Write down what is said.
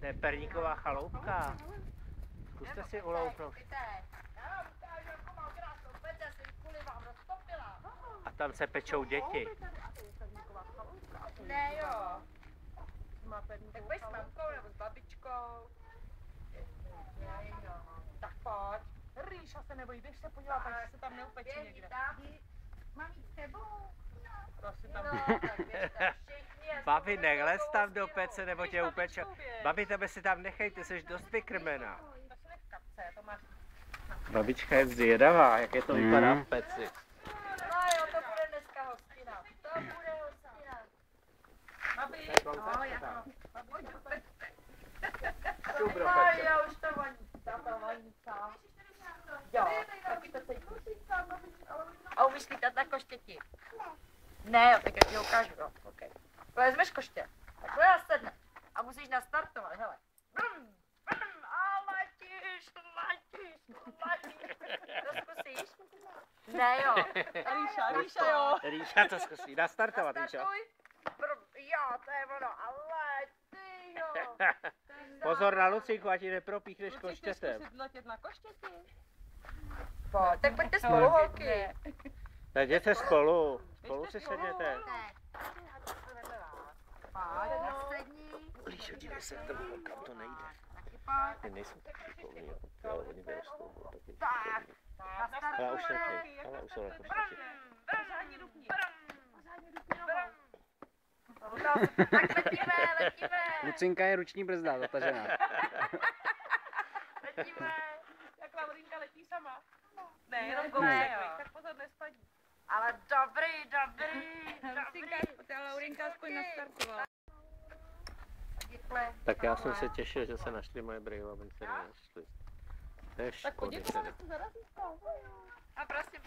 To je perníková chaloupka. Zkuste si uloupnout. A tam se pečou děti. Ne jo. Tak pojď s mamkou nebo s babičkou. Tak pojď. Rýša se nebojí, běž se podívat, až se tam neupeče někde. Mám jít s tebou? Prostě tam Babi, nelez tam do pece, nebo tě upeče. Babi, tebe si tam nechej, ty jsi dost vykrmená. To se nech v kapce, to máš. Babička je zvědavá, jak je to vypadá v peci. No jo, to bude dneska hostina. To bude hostina. Babi, No, jako. no já už to voní. To voní, co? Jo, taky to cítí. A umíš lítat na koštěti? Ne, jo, tak já ti ukážu, jo. Okay. Vezmeš koště. Takhle já sedne. A musíš nastartovat, hele. Brum, brum, a letíš. To zkusíš? Ne, jo. Ríša, jo. Ríša to zkusí nastartovat, Ríša. Nastartuj. Brum, jo, to je ono. A letí, jo. Pozor na Lucinku, ať ji nepropíchneš Kluci, koštětem. chceš zkusit letět na koštěti? Pojď, tak pojďte spolu, holky. Jděte spolu, spolu si sedněte. Líšo, dívej se, to bylo, kam to nejde. Ty nejsou tak šikovní, ale oni vyrostou. Tak, Ale už nechej, ale už jsou na koštěti. Pořádně dupni. Tak letíme. Lucinka je ruční brzda zatažená. Letíme. Jak Laurinka letí sama. Ne, jenom Ne, kousek, jo. tak pozor, nespadí. Ale dobrý. Ta Laurinka aspoň nastartovala. Tak já jsem se těšil, že se našli moje brýle, aby se nenašli. To je škoda. A prosím.